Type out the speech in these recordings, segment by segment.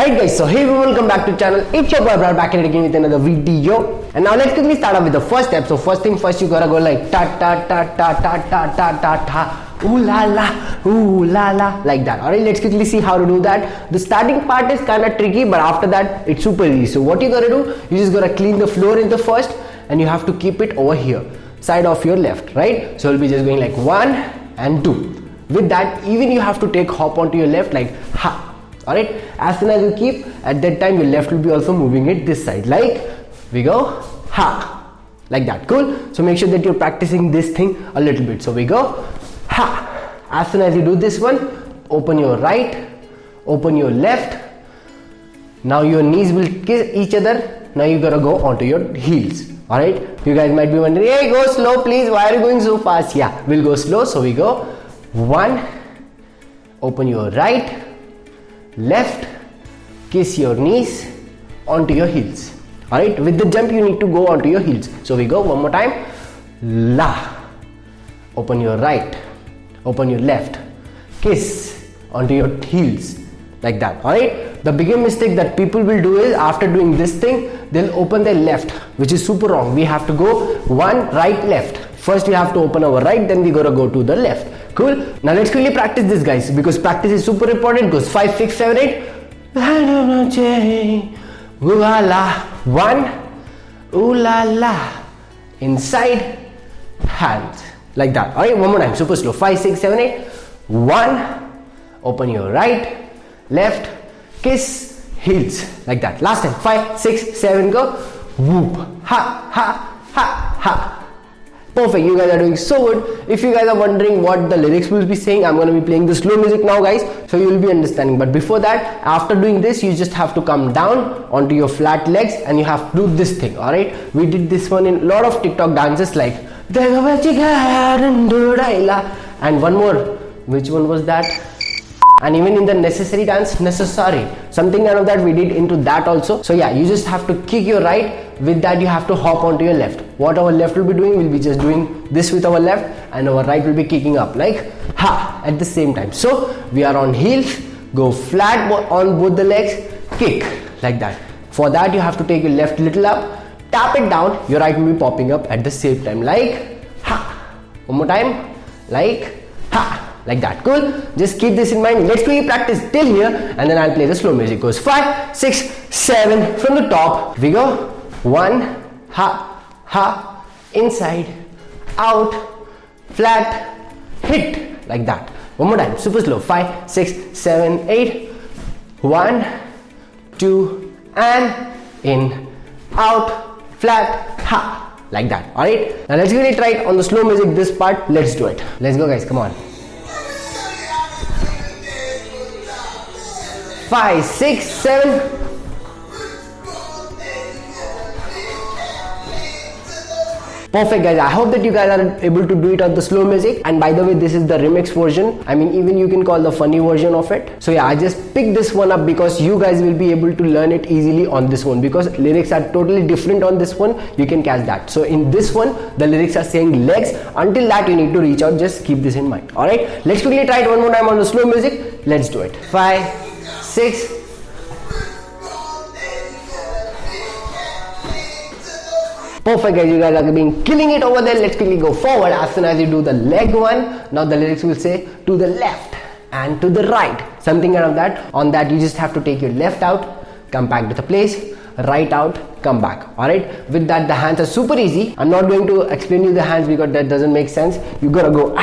Alright guys, so hey everyone, welcome back to the channel. It's your boy Brad back again with another video. And now let's quickly start off with the first step. So first thing first, you gotta go like ta ta ta ta ta ta ta ta ta, ooh la la, like that. Alright, let's quickly see how to do that. The starting part is kind of tricky, but after that it's super easy. So what you gotta do, you just gotta clean the floor in the first, and you have to keep it over here, side of your left, right? So you'll be just going like 1 and 2. With that, even you have to take hop onto your left like ha. Alright, as soon as you keep, at that time your left will be also moving it this side, like we go ha, like that. Cool. So make sure that you're practicing this thing a little bit. So we go ha. As soon as you do this one, open your right, open your left. Now your knees will kiss each other. Now you gotta go onto your heels. Alright, you guys might be wondering, hey, go slow please, why are you going so fast? Yeah, we'll go slow. So we go 1, open your right, left, kiss your knees onto your heels. Alright, with the jump you need to go onto your heels. So we go one more time, la, open your right, open your left, kiss onto your heels, like that. Alright, the bigger mistake that people will do is after doing this thing, they'll open their left, which is super wrong. We have to go 1 right left. First we have to open our right, then we gotta go to the left. Cool. Now let's quickly practice this, guys, because practice is super important. Goes 5, 6, 7, 8. 1, ooh la la, inside, hands, like that. Alright, one more time, super slow. 5, 6, 7, 8. 1, open your right, left, kiss, heels, like that. Last time. 5, 6, 7, go. Whoop, ha, ha, ha, ha. Perfect, you guys are doing so good. If you guys are wondering what the lyrics will be saying, I'm going to be playing the slow music now, guys, so you will be understanding. But before that, after doing this, you just have to come down onto your flat legs and you have to do this thing. Alright, we did this one in a lot of TikTok dances, like and one more, which one was that? And even in the necessary dance, necessary, something kind of that we did into that also. So yeah, you just have to kick your right. With that you have to hop onto your left. What our left will be doing, we'll be just doing this with our left, and our right will be kicking up like ha at the same time. So we are on heels, go flat on both the legs, kick like that. For that you have to take your left little up, tap it down, your right will be popping up at the same time like ha. One more time, like ha, like that. Cool. Just keep this in mind. Let's quickly practice till here, and then I'll play the slow music. Goes 5, 6, 7 from the top. We go 1, ha, ha, inside, out, flat, hit, like that. One more time, super slow. 5, 6, 7, 8. 1, 2, and in, out, flat, ha, like that. Alright, now let's really try it on the slow music. This part, let's do it. Let's go, guys, come on. 5, 6, 7. Perfect, guys. I hope that you guys are able to do it on the slow music. And by the way, this is the remix version. I mean, even you can call the funny version of it. So yeah, I just picked this one up because you guys will be able to learn it easily on this one, because lyrics are totally different on this one. You can catch that. So in this one, the lyrics are saying legs. Until that, you need to reach out. Just keep this in mind. Alright, let's quickly try it one more time on the slow music. Let's do it. 5, 6. Perfect, guys, you guys are being killing it over there. Let's quickly go forward. As soon as you do the leg one, now the lyrics will say to the left and to the right, something kind of that. On that you just have to take your left out, come back to the place, right out, come back. Alright, with that the hands are super easy. I'm not going to explain you the hands because that doesn't make sense. You gotta go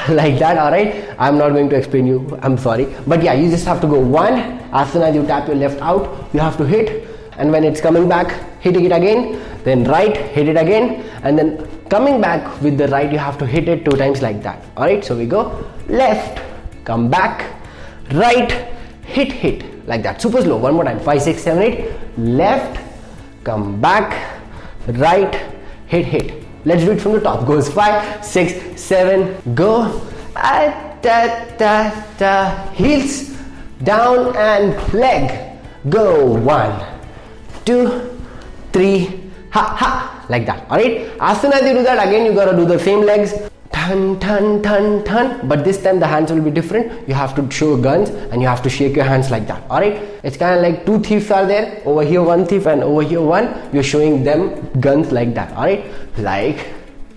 like that. Alright, I'm not going to explain you, I'm sorry, but yeah, you just have to go 1. As soon as you tap your left out, you have to hit, and when it's coming back, hitting it again, then right, hit it again, and then coming back with the right, you have to hit it 2 times like that. Alright, so we go left, come back, right, hit, like that. Super slow. One more time. 5, 6, 7, 8. Left, come back, right, hit. Let's do it from the top. Goes 5, 6, 7, go. Heels, down and leg. Go 1, 2, 3, ha, like that. Alright, as soon as you do that, again you gotta do the same legs. Thun, thun, thun, thun. But this time the hands will be different. You have to show guns and you have to shake your hands like that. Alright? It's kind of like two thieves are there. Over here one thief and over here one. You're showing them guns like that. Alright? Like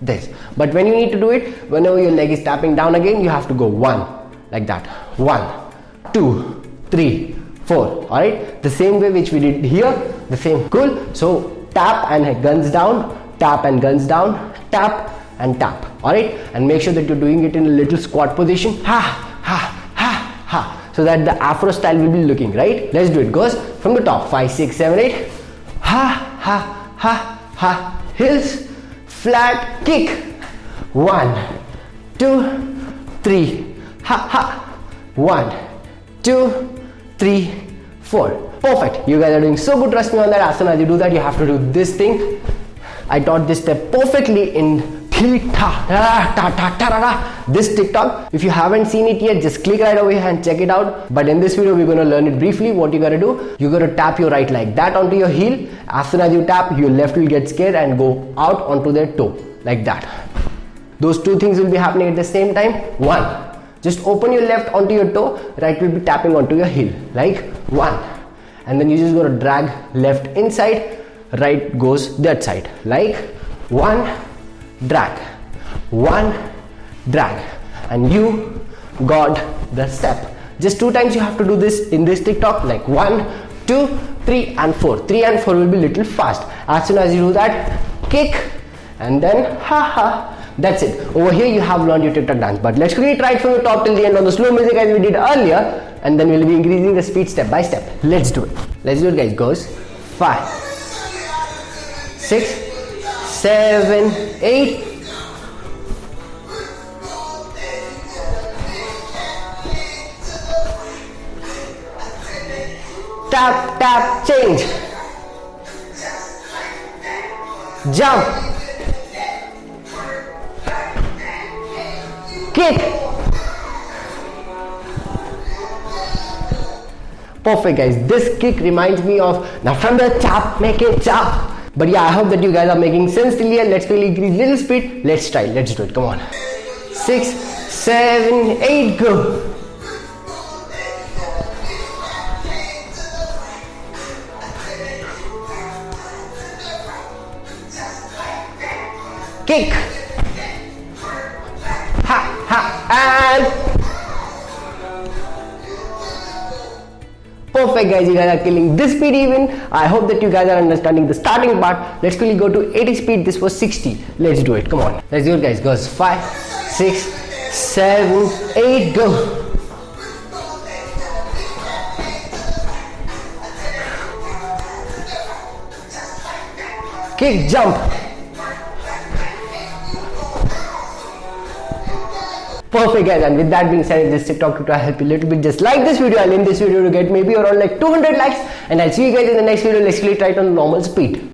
this. But when you need to do it, whenever your leg is tapping down again, you have to go 1. Like that. 1, 2, 3, 4. Alright? The same way which we did here. The same. Cool? So tap and guns down. Tap and guns down. Tap and tap. Alright, and make sure that you're doing it in a little squat position. Ha ha ha ha, so that the afro style will be looking right. Let's do it. Goes from the top. 5, 6, 7, 8. Ha ha ha ha. Heels, flat, kick. 1, 2, 3. Ha ha. 1, 2, 3, 4. Perfect. You guys are doing so good. Trust me on that. As soon as you do that, you have to do this thing. I taught this step perfectly in this TikTok. If you haven't seen it yet, just click right over here and check it out. But in this video, we're going to learn it briefly. What you gotta do, you gotta tap your right leg that onto your heel. As soon as you tap, your left will get scared and go out onto their toe like that. Those two things will be happening at the same time. 1, just open your left onto your toe, right will be tapping onto your heel like 1, and then you just gotta drag left inside, right goes that side like 1, drag, 1, drag, and you got the step. Just 2 times you have to do this in this TikTok, like 1, 2, 3 and 4. 3 and 4 will be little fast. As soon as you do that, kick and then ha ha. That's it. Over here you have learned your TikTok dance. But let's quickly try it from the top till the end on the slow music as we did earlier, and then we'll be increasing the speed step by step. Let's do it. Let's do it, guys. Goes 5, 6, 7, 8. Tap, tap, change. Jump. Kick. Perfect, guys. This kick reminds me of now from the chop, make it chop. But yeah, I hope that you guys are making sense till here. Let's quickly increase little speed. Let's try. Let's do it. Come on. 6, 7, 8, go. Kick. Ha ha and perfect, guys. You guys are killing this speed even. I hope that you guys are understanding the starting part. Let's quickly go to 80 speed. This was 60. Let's do it. Come on. Let's do it, guys. Goes 5, 6, 7, 8, go. Kick, jump. Perfect, guys, and with that being said, this TikTok tutorial help you a little bit. Just like this video, I'll end this video to get maybe around like 200 likes, and I'll see you guys in the next video. Let's try it on normal speed.